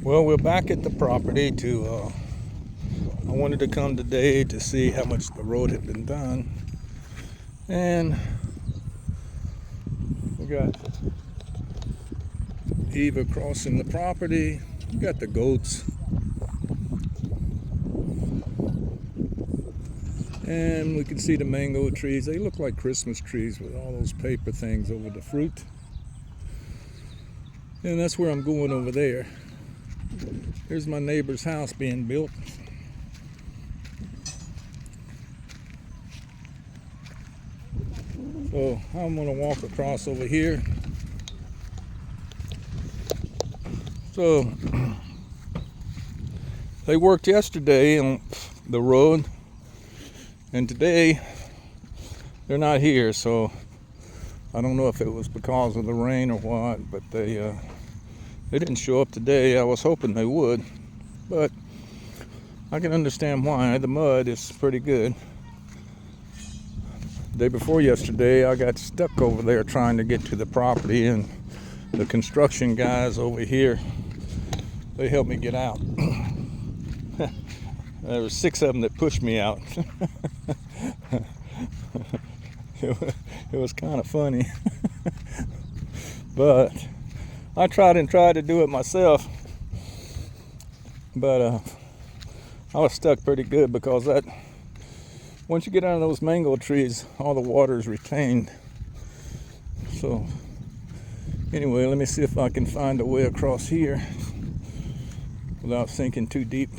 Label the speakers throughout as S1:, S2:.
S1: Well, we're back at the property I wanted to come today to see how much the road had been done. And we got Eva crossing the property. We got the goats. And we can see the mango trees. They look like Christmas trees with all those paper things over the fruit. And that's where I'm going over there. Here's my neighbor's house being built. So I'm gonna walk across over here. So they worked yesterday on the road, and today they're not here. So I don't know if it was because of the rain or what, but they didn't show up today. I was hoping they would, but I can understand why. The mud is pretty good. Day before yesterday, I got stuck over there trying to get to the property, and the construction guys over here, they helped me get out. There were 6 of them that pushed me out. It was kind of funny. But I tried to do it myself, but I was stuck pretty good because once you get under those mango trees, all the water is retained. So anyway, let me see if I can find a way across here without sinking too deep.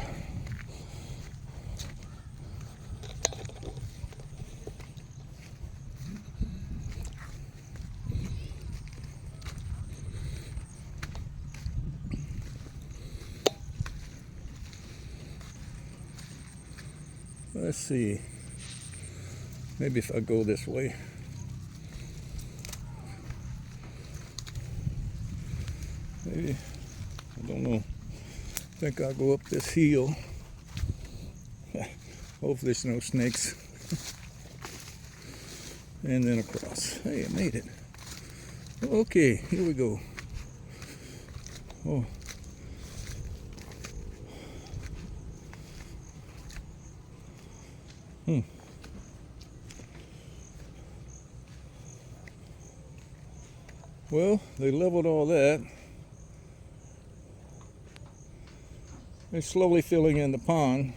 S1: Let's see. Maybe if I go this way. Maybe, I don't know. I think I'll go up this hill. Hopefully there's no snakes. And then across. Hey, I made it. Okay, here we go. Oh. Well, they leveled all that. They're slowly filling in the pond.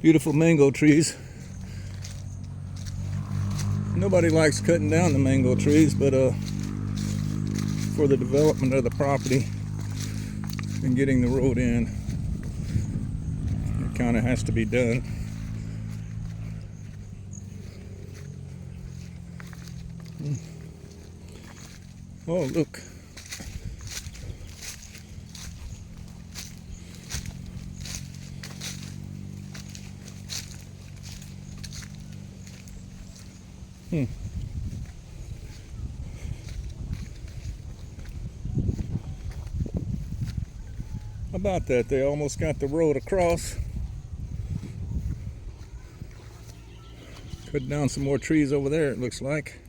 S1: Beautiful mango trees. Nobody likes cutting down the mango trees, but for the development of the property and getting the road in, it kind of has to be done. Oh, look. How about that? They almost got the road across. Cut down some more trees over there, it looks like.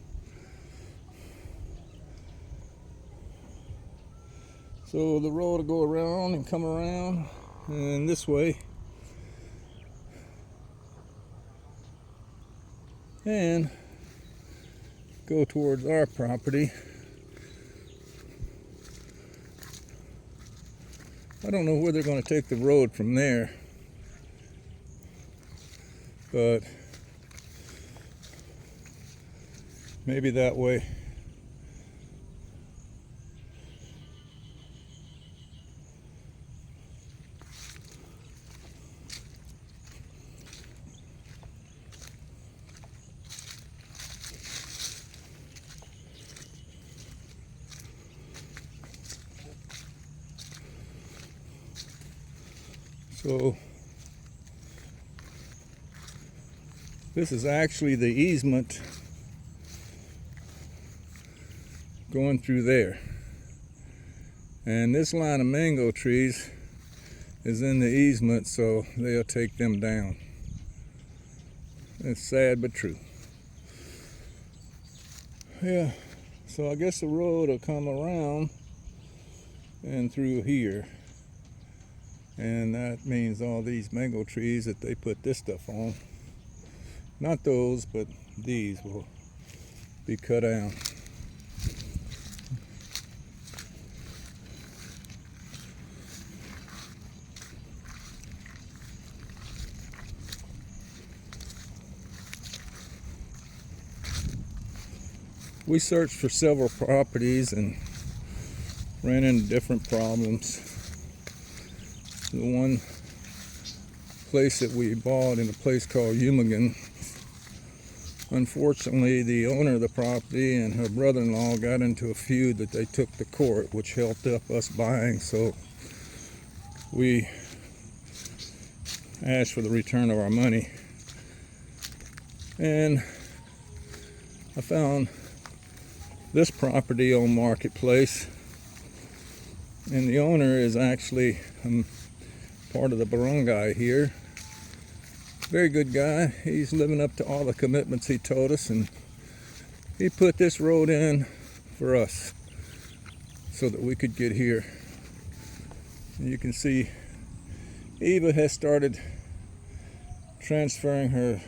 S1: So the road will go around and come around and this way. And go towards our property. I don't know where they're going to take the road from there, but maybe that way. So this is actually the easement going through there. And this line of mango trees is in the easement, so they'll take them down. It's sad but true. Yeah, so I guess the road will come around and through here. And that means all these mango trees that they put this stuff on, not those, but these will be cut down. We searched for several properties and ran into different problems. The one place that we bought in a place called Umagan, unfortunately the owner of the property and her brother-in-law got into a feud that they took to court, which held up us buying, so we asked for the return of our money. And I found this property on Marketplace, and the owner is actually part of the barangay here. Very good guy. He's living up to all the commitments he told us, and he put this road in for us so that we could get here. And you can see Eva has started transferring her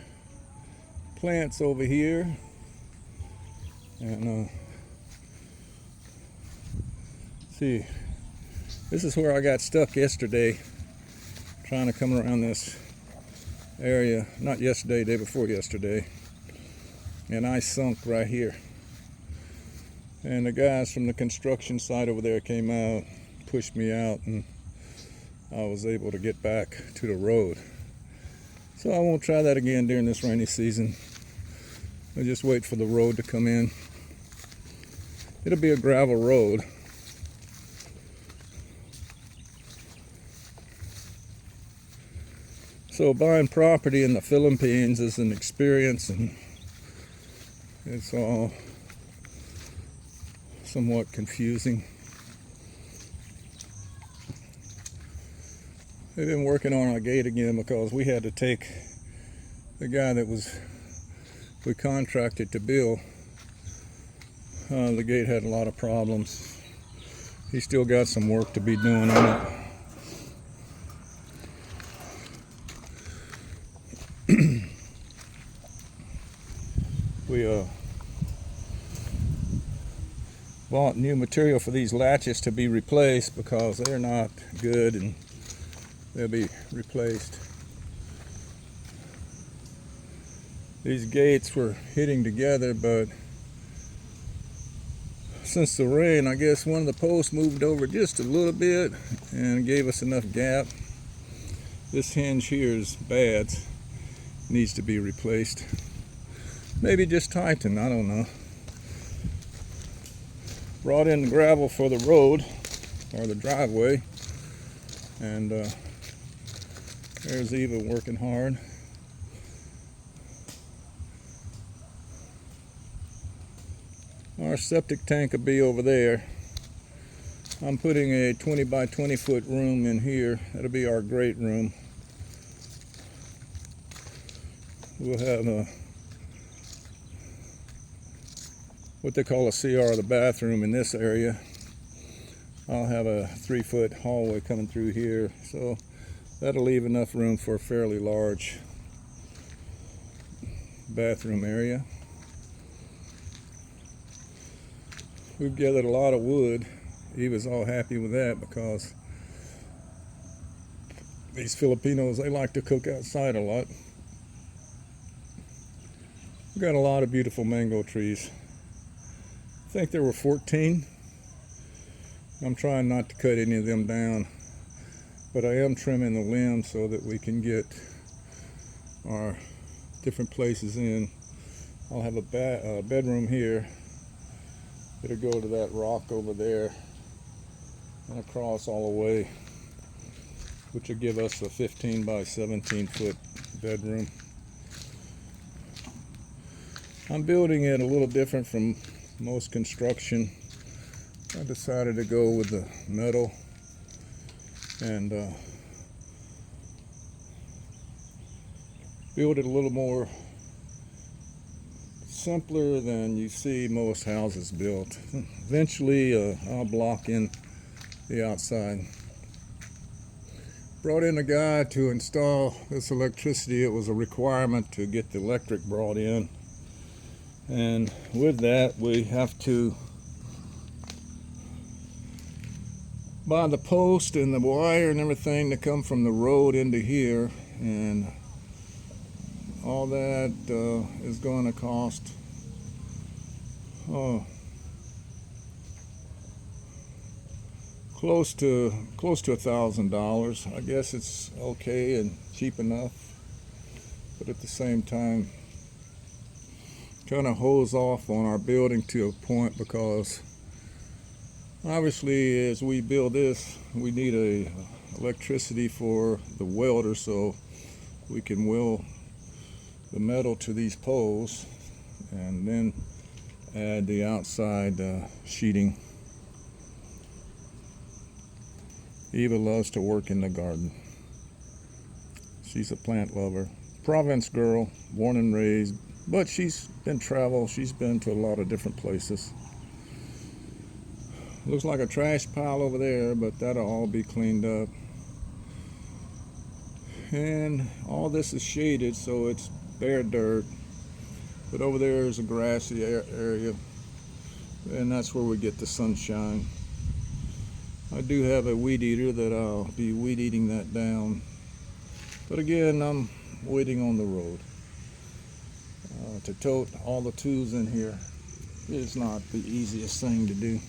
S1: plants over here, and see, this is where I got stuck yesterday trying to come around this area. Not yesterday, day before yesterday. And I sunk right here. And the guys from the construction site over there came out, pushed me out, and I was able to get back to the road. So I won't try that again during this rainy season. I'll just wait for the road to come in. It'll be a gravel road. So buying property in the Philippines is an experience, and it's all somewhat confusing. They've been working on our gate again because we had to take the guy that we contracted to build. The gate had a lot of problems. He still got some work to be doing on it. We bought new material for these latches to be replaced because they're not good, and they'll be replaced. These gates were hitting together, but since the rain, I guess one of the posts moved over just a little bit and gave us enough gap. This hinge here is bad, needs to be replaced. Maybe just tighten, I don't know. Brought in the gravel for the road, or the driveway, and there's Eva working hard. Our septic tank will be over there. I'm putting a 20 by 20 foot room in here. That'll be our great room. We'll have what they call a CR, the bathroom, in this area. I'll have a 3-foot hallway coming through here, so that'll leave enough room for a fairly large bathroom area. We've gathered a lot of wood. Eva's all happy with that because these Filipinos, they like to cook outside a lot. We've got a lot of beautiful mango trees. I think there were 14. I'm trying not to cut any of them down, but I am trimming the limbs so that we can get our different places in. I'll have a bedroom here. It'll go to that rock over there and across all the way, which will give us a 15 by 17 foot bedroom. I'm building it a little different from most construction. I decided to go with the metal and build it a little more simpler than you see most houses built. Eventually I'll block in the outside. Brought in a guy to install this electricity. It was a requirement to get the electric brought in, and with that we have to buy the post and the wire and everything to come from the road into here, and all that is going to cost close to $1,000. I guess it's okay and cheap enough, but at the same time kind of hose off on our building to a point, because obviously as we build this we need electricity for the welder so we can weld the metal to these poles and then add the outside sheeting. Eva loves to work in the garden. She's a plant lover. Province girl, born and raised, but she's been She's been to a lot of different places. Looks like a trash pile over there, but that'll all be cleaned up. And all this is shaded, so it's bare dirt. But over there is a grassy area, and that's where we get the sunshine. I do have a weed eater that I'll be weed eating that down. But again, I'm waiting on the road. To tote all the tools in here is not the easiest thing to do.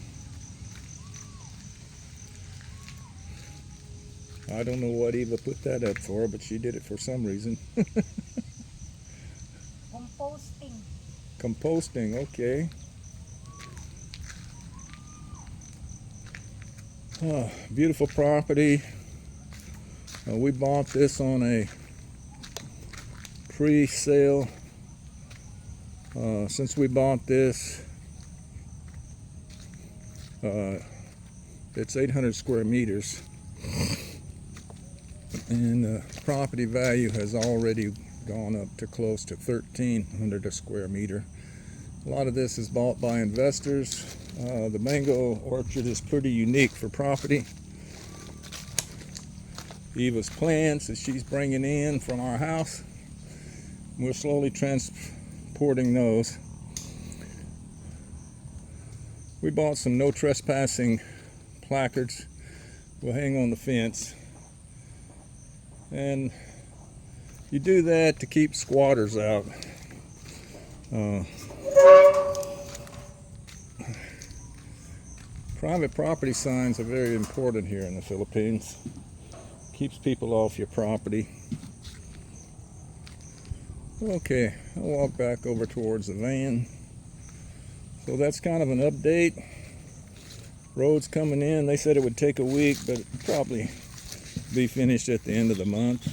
S1: I don't know what Eva put that up for, but she did it for some reason.
S2: Composting.
S1: Composting, okay. Beautiful property. We bought this on a pre-sale. Since we bought this, it's 800 square meters, and the property value has already gone up to close to 1,300 a square meter. A lot of this is bought by investors. The mango orchard is pretty unique for property. Eva's plants that she's bringing in from our house, we're slowly transporting those. We bought some no trespassing placards. We'll hang on the fence, and you do that to keep squatters out. Private property signs are very important here in the Philippines. Keeps people off your property. Okay, I'll walk back over towards the van. So that's kind of an update. Road's coming in. They said it would take a week, but it'll probably be finished at the end of the month.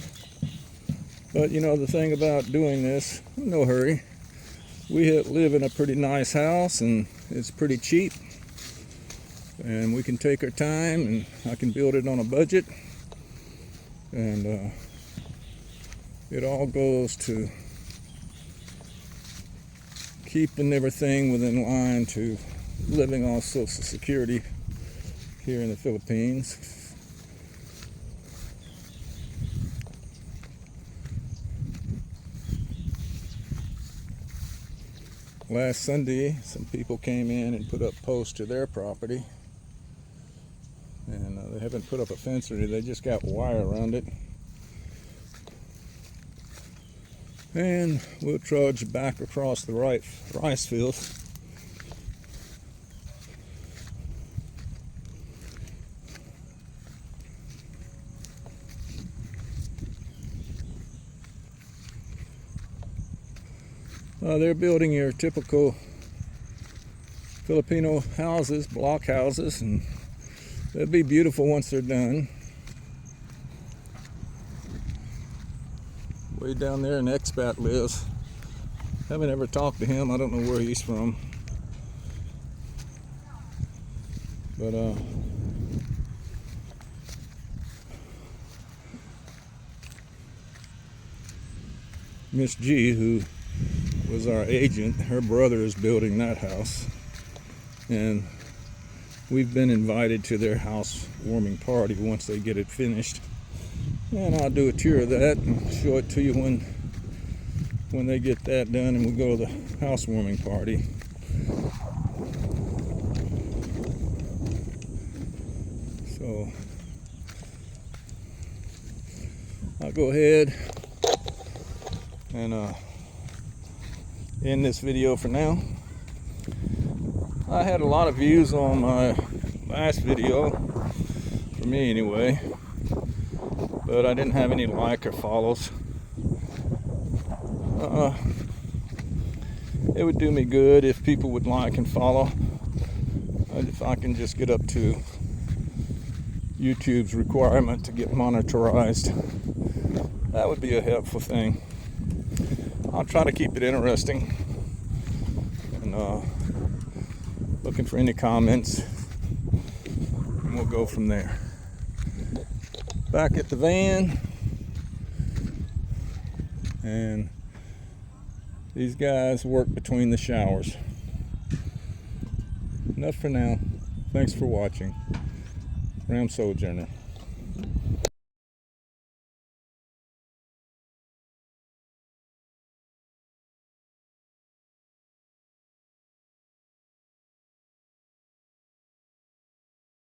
S1: But you know, the thing about doing this, no hurry. We live in a pretty nice house and it's pretty cheap. And we can take our time, and I can build it on a budget. And it all goes to keeping everything within line to living on Social Security here in the Philippines. Last Sunday, some people came in and put up posts to their property. And they haven't put up a fence or anything, they just got wire around it. And we'll trudge back across the rice fields. They're building your typical Filipino houses, block houses, and they'll be beautiful once they're done. Way down there, an expat lives. Haven't ever talked to him. I don't know where he's from. But Miss G, who was our agent, her brother is building that house, and we've been invited to their housewarming party once they get it finished. And I'll do a tour of that and show it to you when they get that done and we go to the housewarming party. So I'll go ahead and end this video for now. I had a lot of views on my last video, for me anyway, but I didn't have any like or follows. It would do me good if people would like and follow. If I can just get up to YouTube's requirement to get monetized, that would be a helpful thing. I'll try to keep it interesting, and looking for any comments, and we'll go from there. Back at the van, and these guys work between the showers. Enough for now. Thanks for watching. Ram Sojourner.